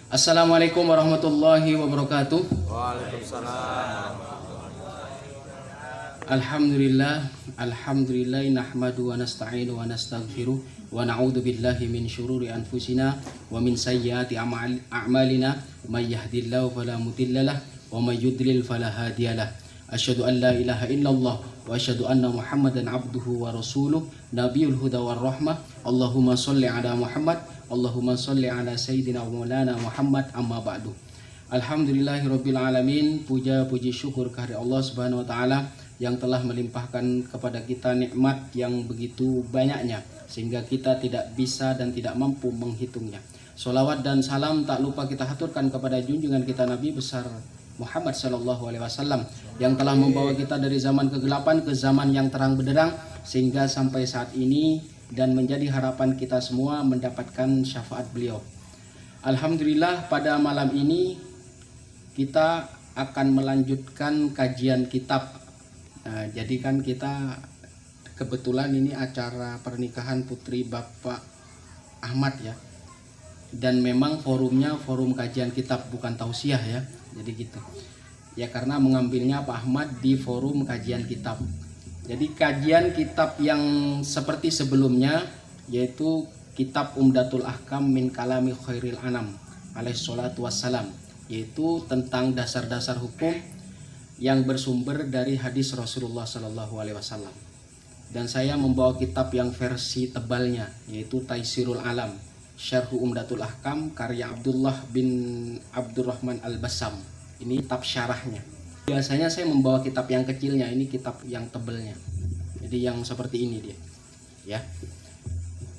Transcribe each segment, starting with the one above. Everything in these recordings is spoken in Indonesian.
Assalamualaikum warahmatullahi wabarakatuh. Waalaikumsalam. Alhamdulillah nahmadu wa nasta'inu wa nastaghfiruh wa na'udzu billahi min syururi anfusina wa min sayyiati a'malina may yahdihillahu fala mudhillalah wa may yudlil fala hadiyalah. Asyhadu an la ilaha illallah wa asyhadu anna Muhammadan abduhu wa rasuluh nabiyul huda war rahmah. Allahumma shalli ala Muhammad, Allahumma shalli ala sayyidina wa maulana Muhammad, amma ba'du. Alhamdulillahirabbil alamin, puja puji syukur kehadirat Allah Subhanahu wa taala yang telah melimpahkan kepada kita nikmat yang begitu banyaknya sehingga kita tidak bisa dan tidak mampu menghitungnya. Sholawat dan salam tak lupa kita haturkan kepada junjungan kita Nabi besar Muhammad sallallahu alaihi wasallam yang telah membawa kita dari zaman kegelapan ke zaman yang terang benderang sehingga sampai saat ini, dan menjadi harapan kita semua mendapatkan syafaat beliau. Alhamdulillah, pada malam ini kita akan melanjutkan kajian kitab. Jadi kan kita kebetulan ini acara pernikahan putri Bapak Ahmad ya, dan memang forumnya forum kajian kitab bukan tausiah ya, jadi gitu ya, karena mengambilnya Pak Ahmad di forum kajian kitab. Jadi kajian kitab yang seperti sebelumnya, yaitu kitab Umdatul Ahkam min Kalami Khairil Anam alaihi salatu wassalam, yaitu tentang dasar-dasar hukum yang bersumber dari hadis Rasulullah Sallallahu Alaihi Wasallam. Dan saya membawa kitab yang versi tebalnya, yaitu Taisirul Alam Syarhu Umdatul Ahkam karya Abdullah bin Abdurrahman Al-Bassam. Ini kitab syarahnya. Biasanya saya membawa kitab yang kecilnya, ini kitab yang tebelnya. Jadi yang seperti ini dia. Ya.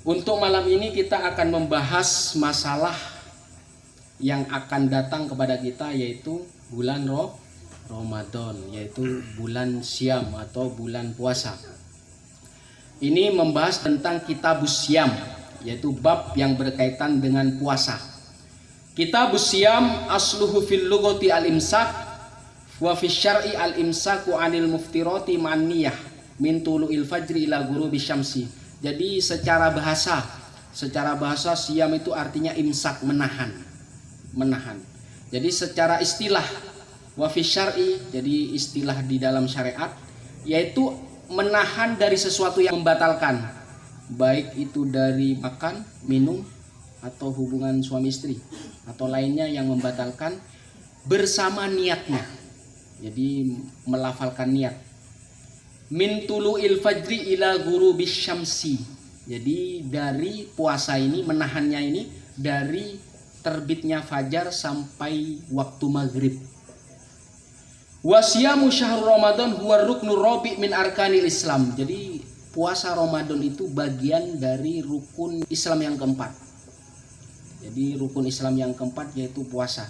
Untuk malam ini kita akan membahas masalah yang akan datang kepada kita, yaitu bulan Ramadan, yaitu bulan Syam atau bulan puasa. Ini membahas tentang Kitabus Syam, yaitu bab yang berkaitan dengan puasa. Kitabus Syam asluhu fil lughati al-imsak wa fi syar'i al-imsaku 'anil muftirati ma'an niyah min tulu'il fajri ila ghurubi syamsi. Jadi secara bahasa Syam itu artinya imsak, menahan. Jadi secara istilah wa fi syar'i, jadi istilah di dalam syariat, yaitu menahan dari sesuatu yang membatalkan, baik itu dari makan, minum, atau hubungan suami istri atau lainnya yang membatalkan bersama niatnya. Jadi melafalkan niat. Min tulu'il fajri ila ghurubis syamsi. Jadi dari puasa ini, menahannya ini dari terbitnya fajar sampai waktu maghrib. Wasyamu syahrul Ramadan huwa ruknur rabi' min arkanil Islam. Jadi puasa Ramadan itu bagian dari rukun Islam yang keempat. Jadi rukun Islam yang keempat yaitu puasa.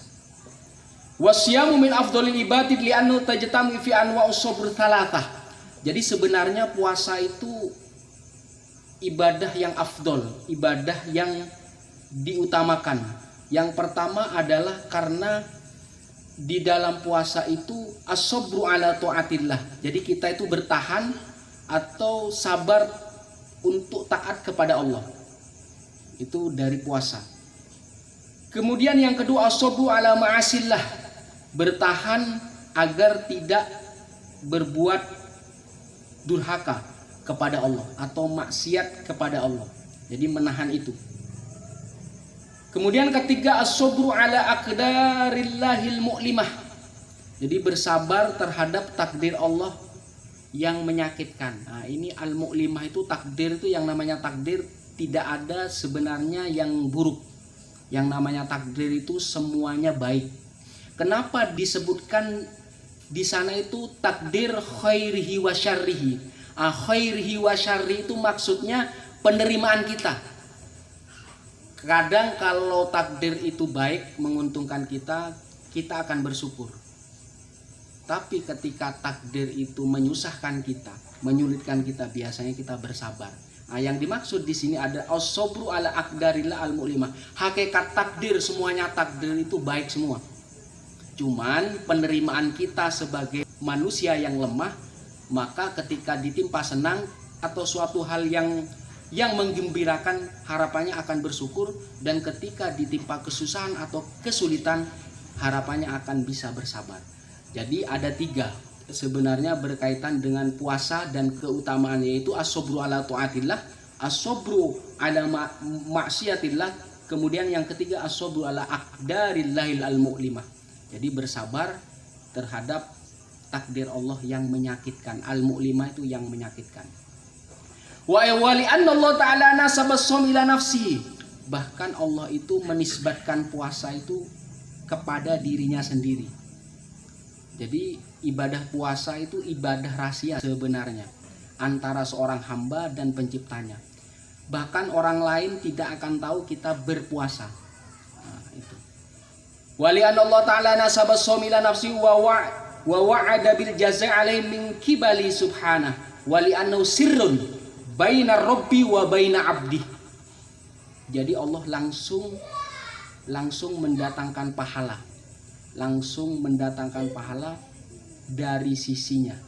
Wasyamu min afdhalil ibadati li'annahu tajtami fi anwa'us sabr thalathah. Jadi sebenarnya puasa itu ibadah yang afdol, ibadah yang diutamakan. Yang pertama adalah karena di dalam puasa itu as-sabru ala taatillah. Jadi kita itu bertahan atau sabar untuk taat kepada Allah. Itu dari puasa. Kemudian yang kedua as-sabru ala ma'asillah. Bertahan agar tidak berbuat durhaka kepada Allah atau maksiat kepada Allah. Jadi menahan itu. Kemudian ketiga as-sabru ala aqdarillahil mu'limah. Jadi bersabar terhadap takdir Allah yang menyakitkan. Nah, ini al-mu'limah itu takdir, itu yang namanya takdir tidak ada sebenarnya yang buruk. Yang namanya takdir itu semuanya baik. Kenapa disebutkan di sana itu takdir khairihi wa syarrihi? Khairihi wa syarrihi itu maksudnya penerimaan kita. Kadang kalau takdir itu baik, menguntungkan kita, kita akan bersyukur. Tapi ketika takdir itu menyusahkan kita, menyulitkan kita, biasanya kita bersabar. Nah, yang dimaksud di sini ada as-sabru ala aqdarillah al-mu'limah. Hakikat takdir, semuanya takdir itu baik semua. Cuman penerimaan kita sebagai manusia yang lemah, maka ketika ditimpa senang atau suatu hal yang yang menggembirakan harapannya akan bersyukur, dan ketika ditimpa kesusahan atau kesulitan harapannya akan bisa bersabar. Jadi ada 3 sebenarnya berkaitan dengan puasa dan keutamaan, yaitu as-sabru ala taatillah, as-sabru ala maksiatillah, kemudian yang ketiga as-sabru ala aqdarillahil al-mu'limah. Jadi bersabar terhadap takdir Allah yang menyakitkan. Al-mu'limah itu yang menyakitkan. Wa wali anna Allah ta'ala nasabas shaum ila nafsi. Bahkan Allah itu menisbatkan puasa itu kepada dirinya sendiri. Jadi ibadah puasa itu ibadah rahasia sebenarnya antara seorang hamba dan penciptanya. Bahkan orang lain tidak akan tahu kita berpuasa. Nah, itu. Wali anna Allah ta'ala nasabas shaum ila nafsi wa wa'ada bil jazaa'i alaihi min kibali subhanahu wali annahu sirrun baina rabbi wa baina abdi. Jadi Allah langsung mendatangkan pahala. Langsung mendatangkan pahala dari sisinya.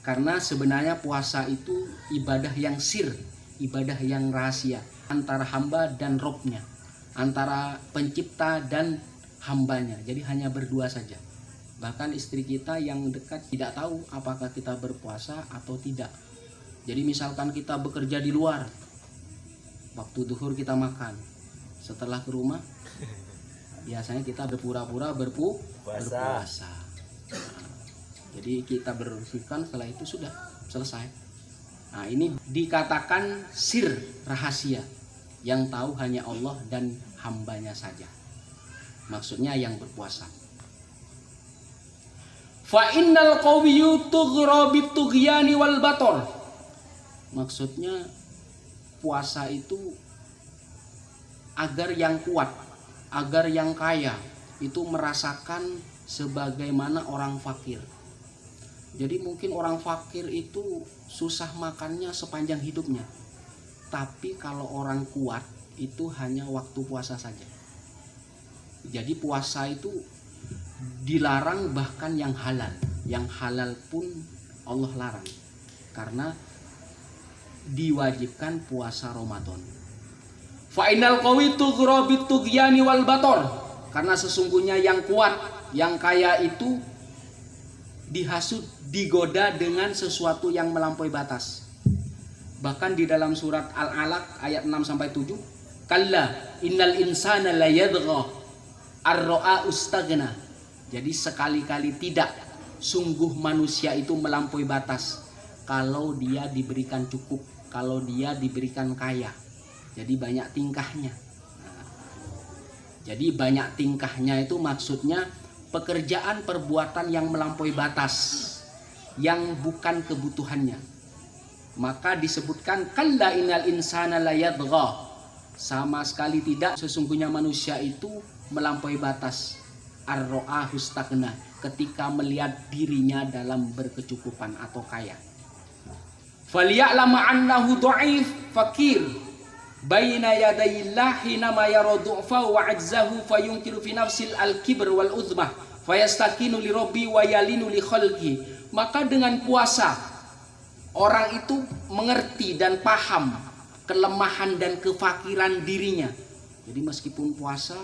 Karena sebenarnya puasa itu ibadah yang sir, ibadah yang rahasia antara hamba dan Robnya, antara pencipta dan hambanya. Jadi hanya berdua saja. Bahkan istri kita yang dekat tidak tahu apakah kita berpuasa atau tidak. Jadi misalkan kita bekerja di luar, waktu duhur kita makan, setelah ke rumah biasanya kita berpura-pura berpuasa. Nah, jadi kita bersihkan, setelah itu sudah selesai. Nah, ini dikatakan sir, rahasia, yang tahu hanya Allah dan hambanya saja. Maksudnya yang berpuasa. Fa innal qawiyyu tughra bitughyani wal bator. Maksudnya puasa itu agar yang kuat, agar yang kaya itu merasakan sebagaimana orang fakir. Jadi mungkin orang fakir itu susah makannya sepanjang hidupnya. Tapi kalau orang kuat itu hanya waktu puasa saja. Jadi puasa itu dilarang, bahkan yang halal. Yang halal pun Allah larang. Karena diwajibkan puasa Ramadan. Fa innal qawi tughra bitughyani wal bator. Karena sesungguhnya yang kuat, yang kaya itu dihasut, digoda dengan sesuatu yang melampaui batas. Bahkan di dalam surat Al-Alaq ayat 6 sampai 7, kalla innal insana la yadgha ar-ra'a ustaghna. Jadi sekali-kali tidak, sungguh manusia itu melampaui batas kalau dia diberikan cukup, kalau dia diberikan kaya. Jadi banyak tingkahnya. Nah, jadi banyak tingkahnya itu maksudnya pekerjaan perbuatan yang melampaui batas, yang bukan kebutuhannya. Maka disebutkan kalla innal insana la yadgha. Sama sekali tidak, sesungguhnya manusia itu melampaui batas. Ar-ra'a hustagna, ketika melihat dirinya dalam berkecukupan atau kaya. Faliya'lama annahu dha'if fakir baina yadayillah hinama yaradu'fa wa ajzahu fayunkiru fi nafsil al-kibr wal uzmah fayastakinu li rabbi wa yalinu li khalqi. Maka dengan puasa orang itu mengerti dan paham kelemahan dan kefakiran dirinya. Jadi meskipun puasa,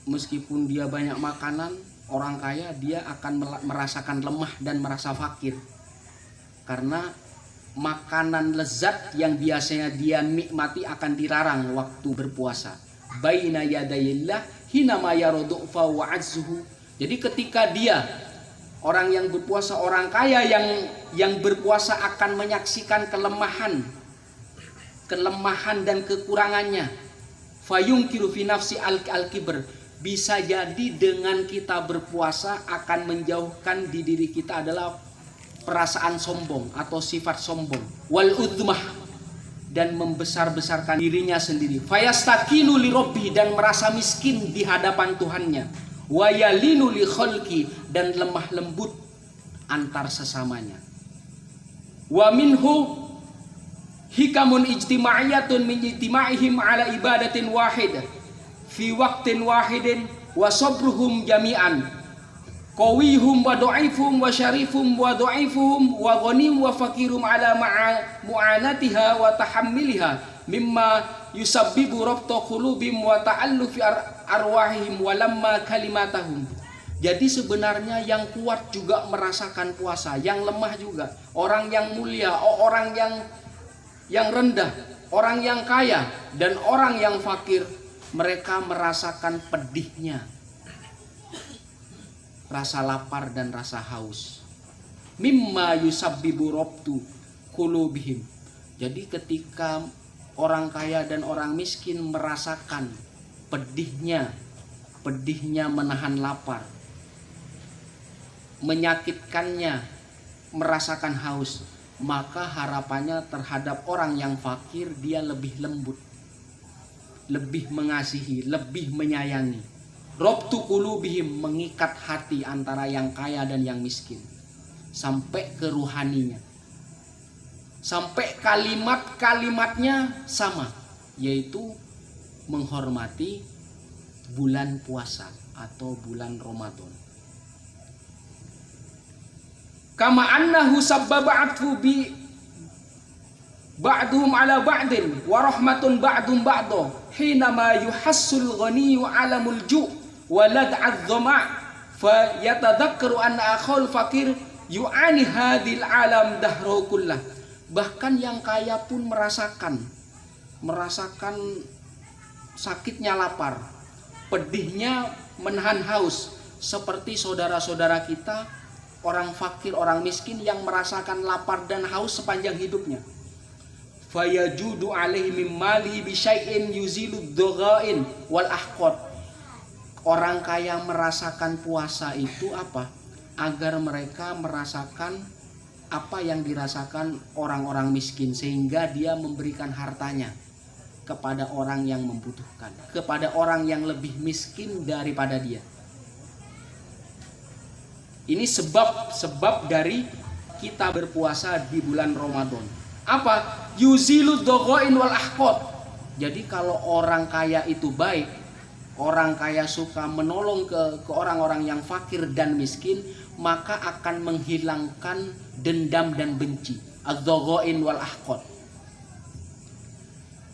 meskipun dia banyak makanan, orang kaya dia akan merasakan lemah dan merasa fakir. Karena makanan lezat yang biasanya dia nikmati akan dilarang waktu berpuasa. Baina yadayillah hina ma yaradu'fa wa azzuhu. Jadi ketika dia, orang yang berpuasa, orang kaya yang berpuasa akan menyaksikan kelemahan dan kekurangannya. Fayunkiru fi nafsi al-kibr. Bisa jadi dengan kita berpuasa akan menjauhkan di diri kita adalah perasaan sombong atau sifat sombong, wal udmah, dan membesar-besarkan dirinya sendiri. Fayastakinu li rabbi, dan merasa miskin di hadapan Tuhannya. Wa yalinu li khalqi, dan lemah lembut antar sesamanya. Wa minhu hikamun ijtima'iyatun min ijtima'ihim ala ibadatin wahidah fi waqtin wahidin wa sabruhum jami'an qawihum wa dhaifum wa syarifum wa dhaifuhum wa ghanim wa fakirum ala mu'anatiha wa tahammiliha mimma yusabbibu rabta qulubihim wa ta'allufi arwahihim wa lamma kalimatahum. Jadi sebenarnya yang kuat juga merasakan puasa, yang lemah juga, orang yang mulia, orang yang rendah, orang yang kaya dan orang yang fakir, mereka merasakan pedihnya rasa lapar dan rasa haus. Mimma yusabbibu rabtu qulubihim. Jadi ketika orang kaya dan orang miskin merasakan pedihnya menahan lapar, menyakitkannya merasakan haus, maka harapannya terhadap orang yang fakir dia lebih lembut, lebih mengasihi, lebih menyayangi. Rabtu qulubihim, mengikat hati antara yang kaya dan yang miskin sampai ke ruhaninya, sampai kalimat-kalimatnya sama, yaitu menghormati bulan puasa atau bulan Ramadan. Kama annahu sabbaba'athu bi ba'duhum ala ba'din wa rahmatun ba'dum ba'do hina ma yuhassul ghaniyu alamul ju' wa lad'adh dhama' fa yatadhakkaru anna akhul fakir yu'ani hadhil alam dahru kullah. Bahkan yang kaya pun merasakan sakitnya lapar, pedihnya menahan haus, seperti saudara-saudara kita orang fakir, orang miskin yang merasakan lapar dan haus sepanjang hidupnya. Fayajudu alaihi mim mali bi syai'in yuzilu dhaghain wal ahqad. Orang kaya merasakan puasa itu apa? Agar mereka merasakan apa yang dirasakan orang-orang miskin, sehingga dia memberikan hartanya kepada orang yang membutuhkan, kepada orang yang lebih miskin daripada dia. Ini sebab dari kita berpuasa di bulan Ramadan. Apa? Yuzilu dhaghain wal ahqad. Jadi kalau orang kaya itu baik, orang kaya suka menolong ke orang-orang yang fakir dan miskin, maka akan menghilangkan dendam dan benci. Adz-dhaghain wal ahqad.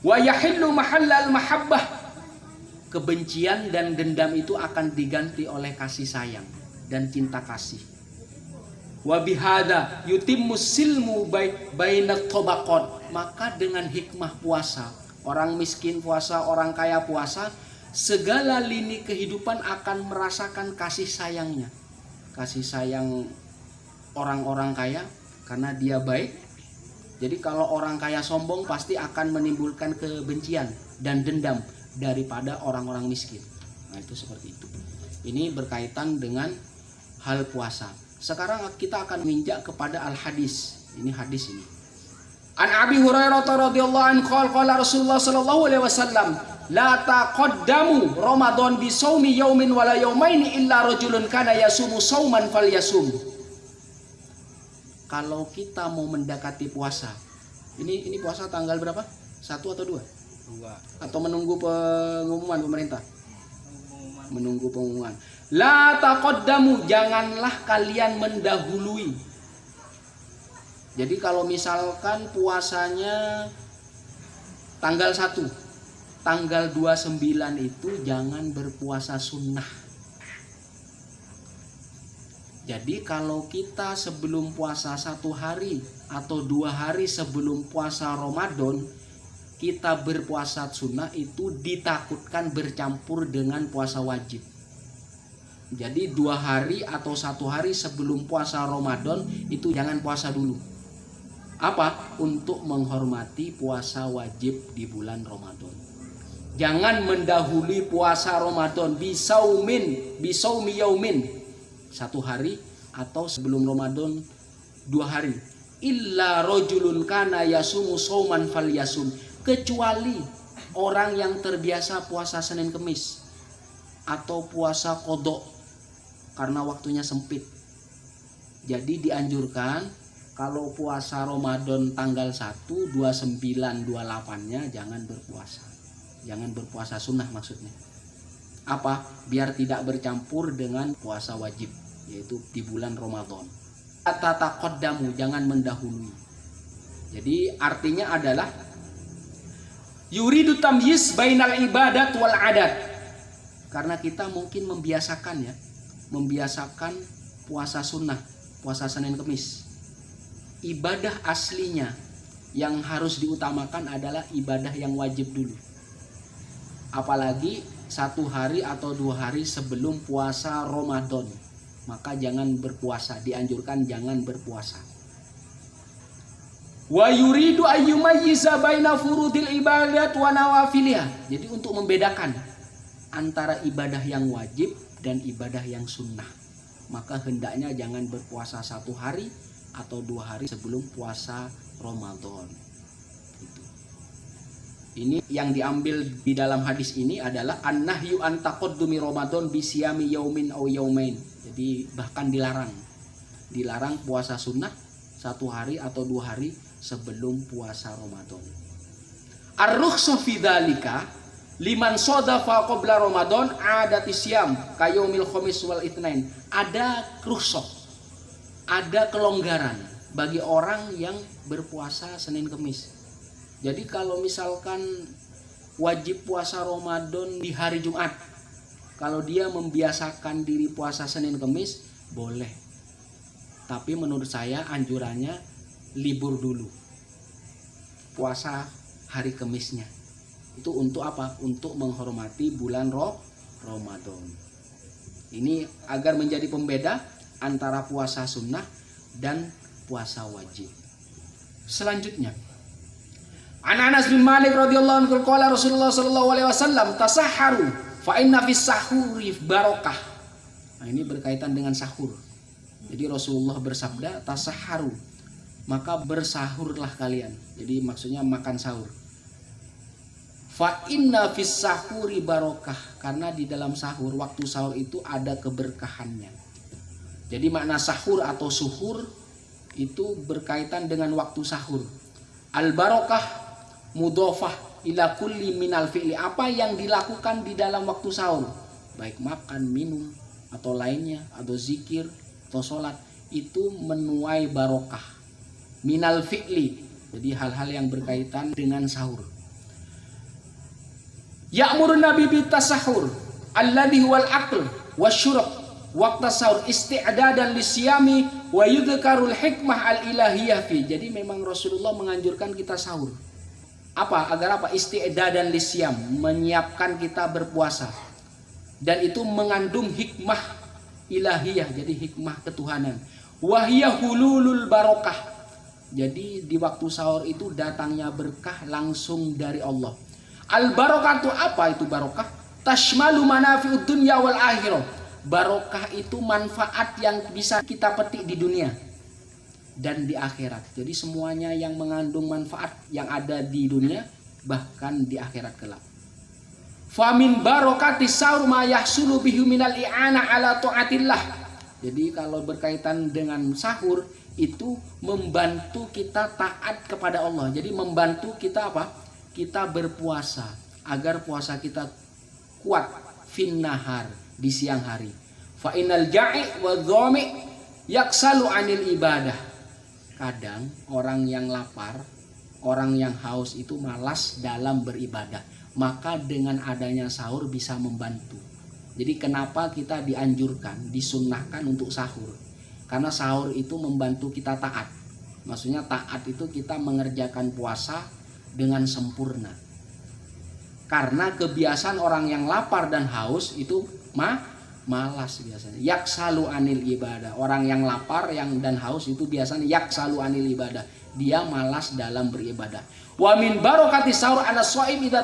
Wa yahillu mahallal mahabbah. Kebencian dan dendam itu akan diganti oleh kasih sayang dan cinta kasih. Wa bihadza yutimmu silmu bainat tabaqat. Maka dengan hikmah puasa, orang miskin puasa, orang kaya puasa, segala lini kehidupan akan merasakan kasih sayangnya. Kasih sayang orang-orang kaya karena dia baik. Jadi kalau orang kaya sombong pasti akan menimbulkan kebencian dan dendam daripada orang-orang miskin. Nah itu seperti itu. Ini berkaitan dengan hal puasa. Sekarang kita akan menginjak kepada al-hadis. Ini hadis ini. An Abi Hurairah radhiyallahu anhu qala Rasulullah sallallahu alaihi wasallam, la taqaddamu Ramadan bi shaumi yaumin wala yaumaini illa rajulun kana yasumu sauman falyasum. Kalau kita mau mendekati puasa, ini puasa tanggal berapa? 1 atau 2? 2. Atau menunggu pengumuman pemerintah? Menunggu pengumuman. La taqaddamu, janganlah kalian mendahului. Jadi kalau misalkan puasanya tanggal 1, tanggal 29 itu jangan berpuasa sunnah. Jadi kalau kita sebelum puasa 1 hari atau 2 hari sebelum puasa Ramadan, kita berpuasa sunnah itu ditakutkan bercampur dengan puasa wajib. Jadi 2 hari atau 1 hari sebelum puasa Ramadan itu jangan puasa dulu. Apa? Untuk menghormati puasa wajib di bulan Ramadan. Jangan mendahului puasa Ramadan bisaumi yaumin 1 hari atau sebelum Ramadan 2 hari. Illa rajulun kana yasumu sauman falyasum, kecuali orang yang terbiasa puasa Senin Kemis atau puasa qadha karena waktunya sempit. Jadi dianjurkan kalau puasa Ramadan tanggal 1, 29, 28-nya jangan berpuasa. Jangan berpuasa sunnah maksudnya. Apa? Biar tidak bercampur dengan puasa wajib. yaitu di bulan Ramadan. Tataqaddamu, jangan mendahului. Jadi artinya adalah yuridu tamyiz bainal ibadat wal adat. Karena kita mungkin membiasakan puasa sunnah, puasa Senin Kemis. Ibadah aslinya yang harus diutamakan adalah ibadah yang wajib dulu. Apalagi 1 hari atau 2 hari sebelum puasa Ramadan, maka jangan berpuasa, dianjurkan jangan berpuasa. Wa yuridu ayyumayyiza baina furudil ibadat wa nawafiliha. Jadi untuk membedakan antara ibadah yang wajib dan ibadah yang sunnah, maka hendaknya jangan berpuasa 1 hari atau 2 hari sebelum puasa Ramadan. Ini yang diambil di dalam hadis ini adalah an-nahyu an taqaddumi Ramadan bi siyami yaumin aw yaumain. Jadi bahkan dilarang puasa sunnah 1 hari atau 2 hari sebelum puasa Ramadan. Ar-rukhsu fi dzalika liman shadafa qabla Ramadan adati siyam kayaumil khamis wal itsnain. Ada rukhsah, ada kelonggaran bagi orang yang berpuasa Senin Kemis. Jadi kalau misalkan wajib puasa Ramadan di hari Jumat, kalau dia membiasakan diri puasa Senin Kemis boleh. Tapi menurut saya anjurannya libur dulu, puasa hari Kemisnya. Itu untuk apa? Untuk menghormati bulan Ramadan. Ini agar menjadi pembeda antara puasa sunnah dan puasa wajib. Selanjutnya, Anas bin Malik radhiyallahu anhu qala Rasulullah sallallahu alaihi wasallam tasahharu fa inna fis sahuri barakah. Nah, ini berkaitan dengan sahur. Jadi Rasulullah bersabda tasahharu, maka bersahurlah kalian. Jadi maksudnya makan sahur. Fa inna fis sahuri barakah, karena di dalam sahur, waktu sahur itu ada keberkahannya. Jadi makna sahur atau suhur itu berkaitan dengan waktu sahur. Al barakah mudhofah ila kulli minal fi'li, apa yang dilakukan di dalam waktu sahur, baik makan, minum atau lainnya, atau zikir atau sholat, itu menuai barokah minal fi'li. Jadi hal-hal yang berkaitan dengan sahur. Ya'murun nabi bitasahur alladhi huwal aql wasyurab waqta sahur isti'dadan lisyami wa yudhkarul hikmah al-ilahiyah fi. Jadi memang Rasulullah menganjurkan kita sahur. Apa? Agar apa? Isti'dadan lisyam, menyiapkan kita berpuasa. Dan itu mengandung hikmah ilahiyah, jadi hikmah ketuhanan. Wa hiya hululul barokah. Jadi di waktu sahur itu datangnya berkah langsung dari Allah. Al barokah itu apa itu barokah? Tashmalu manafi'ud dunya wal akhirah. Barokah itu manfaat yang bisa kita petik di dunia dan di akhirat. Jadi semuanya yang mengandung manfaat yang ada di dunia bahkan di akhirat kelak. Famin barokati sahur ma yahsulu bihi minal i'ana ala taatillah. Jadi kalau berkaitan dengan sahur itu membantu kita taat kepada Allah. Jadi membantu kita apa? Kita berpuasa agar puasa kita kuat fin nahar, di siang hari. Fa inal ja'i wa dhami yaksalu anil ibadah. Kadang orang yang lapar, orang yang haus itu malas dalam beribadah. Maka dengan adanya sahur bisa membantu. Jadi kenapa kita dianjurkan, disunnahkan untuk sahur? Karena sahur itu membantu kita taat. Maksudnya taat itu kita mengerjakan puasa dengan sempurna. Karena kebiasaan orang yang lapar dan haus itu malas biasanya. Yaksalu anil ibadah. Orang yang lapar dan haus itu biasanya yaksalu anil ibadah. Dia malas dalam beribadah. Wa min barokati sahur ana shaim idza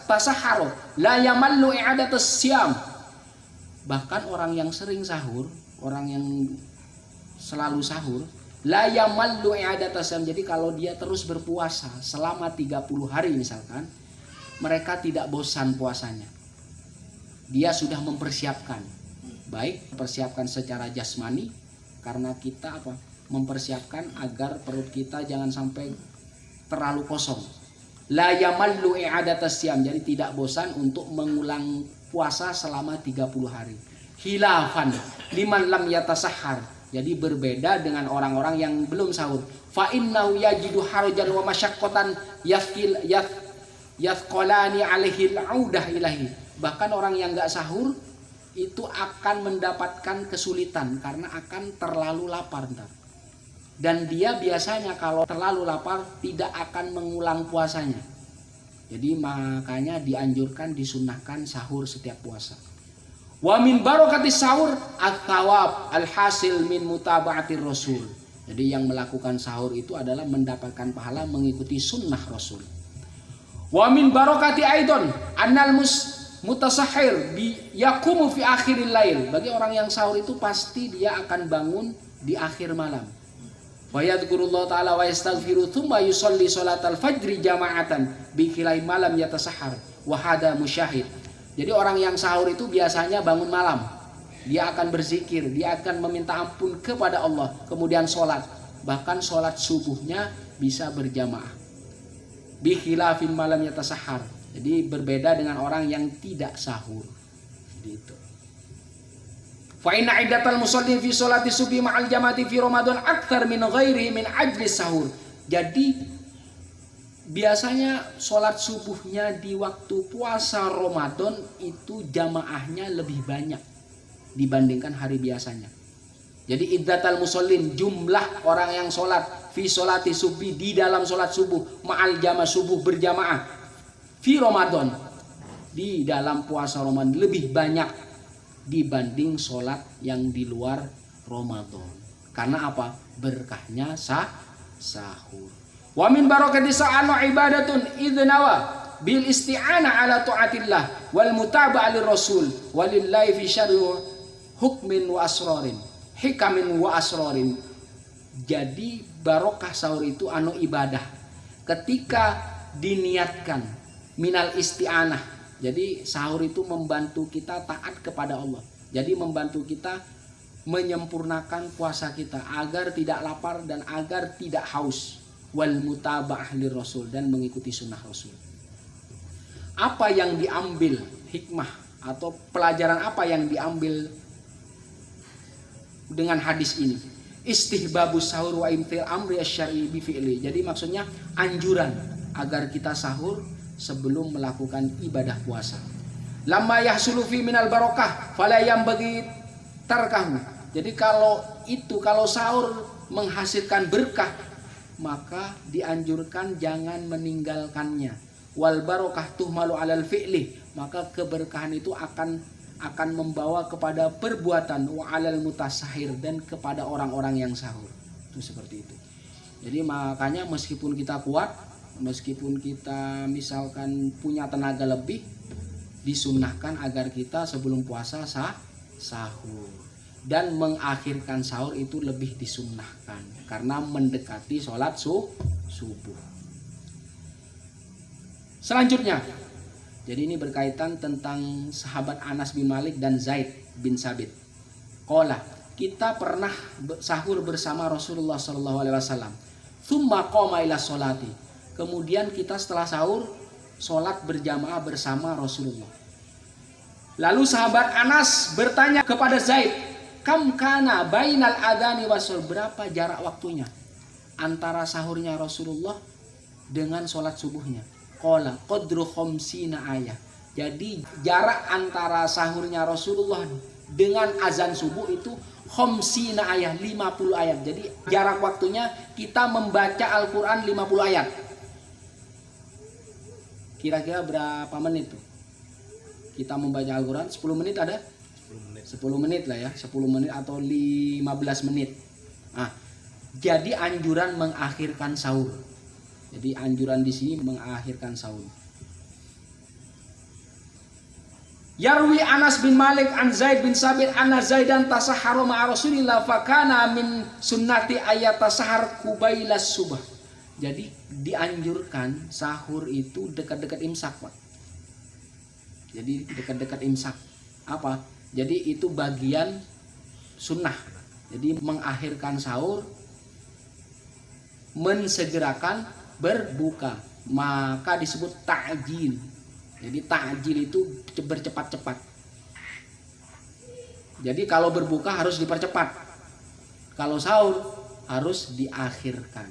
tasahharu la yamallu i'adatus siyam. Bahkan orang yang sering sahur, orang yang selalu sahur, la yamallu i'adatus siyam. Jadi kalau dia terus berpuasa selama 30 hari misalkan, mereka tidak bosan puasanya. Dia sudah mempersiapkan, baik mempersiapkan secara jasmani, karena kita apa? Mempersiapkan agar perut kita jangan sampai terlalu kosong. La yamallu i'adatas siyam, jadi tidak bosan untuk mengulang puasa selama 30 hari. khilafan liman lam yatasahhar. Jadi berbeda dengan orang-orang yang belum sahur. Fa innahu yajidu harajan wa masyaqqatan yathqalani alaihi al-audah ilahi. Bahkan orang yang enggak sahur itu akan mendapatkan kesulitan karena akan terlalu lapar ntar. Dan dia biasanya kalau terlalu lapar tidak akan mengulang puasanya. Jadi makanya dianjurkan, disunnahkan sahur setiap puasa. Wa min barakatis sahur at-thawab al-hasil min mutaba'atir rasul. Jadi yang melakukan sahur itu adalah mendapatkan pahala mengikuti sunnah Rasul. Wa min barakati aidon annal mutasahhir yaqumu fi akhiril lail. Bagi orang yang sahur itu pasti dia akan bangun di akhir malam. Wa yadhkurullah ta'ala wa yastaghfiru thumma yusalli salatal fajri jama'atan bi khilai malam yatasahhar wa hada musyahid. Jadi orang yang sahur itu biasanya bangun malam. Dia akan berzikir, dia akan meminta ampun kepada Allah, kemudian sholat. Bahkan sholat subuhnya bisa berjamaah. Bi khilafin malam yatasahhar. Jadi berbeda dengan orang yang tidak sahur. Gitu. Fa inna iddatal musallin fi sholati subhi ma'al jamaati fi Ramadan akthar min ghairi min ajli sahur. Jadi biasanya sholat subuhnya di waktu puasa Ramadan itu jamaahnya lebih banyak dibandingkan hari biasanya. Jadi iddatal musallin, jumlah orang yang sholat fi sholati subhi, di dalam sholat subuh, ma'al jamaah, subuh berjamaah fi Ramadan, di dalam puasa Ramadan lebih banyak dibanding sholat yang di luar Ramadan. Karena apa? Berkahnya sahur. Wa min barakati sa'anu ibadatun idnawa bil isti'ana ala ta'atillah wal mutaba'ah lir rasul walillahi fi syarri hukmin wa asrarin hikamin wa asrarin. Jadi barokah sahur itu anu ibadah ketika diniatkan minal isti'anah. Jadi sahur itu membantu kita taat kepada Allah. Jadi membantu kita menyempurnakan puasa kita agar tidak lapar dan agar tidak haus. Wal mutaba'ah lir rasul, dan mengikuti sunnah Rasul. Apa yang diambil hikmah atau pelajaran apa yang diambil dengan hadis ini? Istihbabus sahur wa imtil amri asy-syar'i bi fi'li. Jadi maksudnya anjuran agar kita sahur sebelum melakukan ibadah puasa. Lamma yahsulu fi minal barakah fala yanbaghi tarkahu. Jadi kalau sahur menghasilkan berkah, maka dianjurkan jangan meninggalkannya. Wal barokah tuhmalu alal fi'li, maka keberkahan itu akan membawa kepada perbuatan, wa alal mutasahhir, dan kepada orang-orang yang sahur. Itu seperti itu. Jadi makanya meskipun kita kuat, meskipun kita misalkan punya tenaga lebih, disunnahkan agar kita sebelum puasa sahur. Dan mengakhirkan sahur itu lebih disunnahkan karena mendekati sholat subuh. Selanjutnya, jadi ini berkaitan tentang sahabat Anas bin Malik dan Zaid bin Sabit. Qala, kita pernah sahur bersama Rasulullah SAW. Tsumma qama ila sholati. Kemudian kita setelah sahur sholat berjamaah bersama Rasulullah. Lalu sahabat Anas bertanya kepada Zaid, kam kana bainal adani wasol, berapa jarak waktunya antara sahurnya Rasulullah dengan sholat subuhnya? Qala qadru khamsina ayah. Jadi jarak antara sahurnya Rasulullah dengan azan subuh itu khamsina ayah, 50 ayat. Jadi jarak waktunya kita membaca Al-Quran 50 ayat. Kira-kira berapa menit tuh? Kita membaca Al-Quran 10 menit ada? 10 menit lah ya, 10 menit atau 15 menit. Nah, jadi anjuran mengakhirkan sahur. Jadi anjuran di sini mengakhirkan sahur. Yarwi Anas bin Malik an Zaid bin Sabit anna Zaidan tasahhara ma'a Rasulillah fa kana min sunnati ayat tasahhar qubailas subh. Jadi dianjurkan sahur itu dekat-dekat imsak, Pak. Jadi dekat-dekat imsak. Apa? Jadi itu bagian sunnah. Jadi mengakhirkan sahur, mensegerakan berbuka, maka disebut ta'jil. Jadi ta'jil itu bercepat-cepat. Jadi kalau berbuka harus dipercepat. Kalau sahur harus diakhirkan.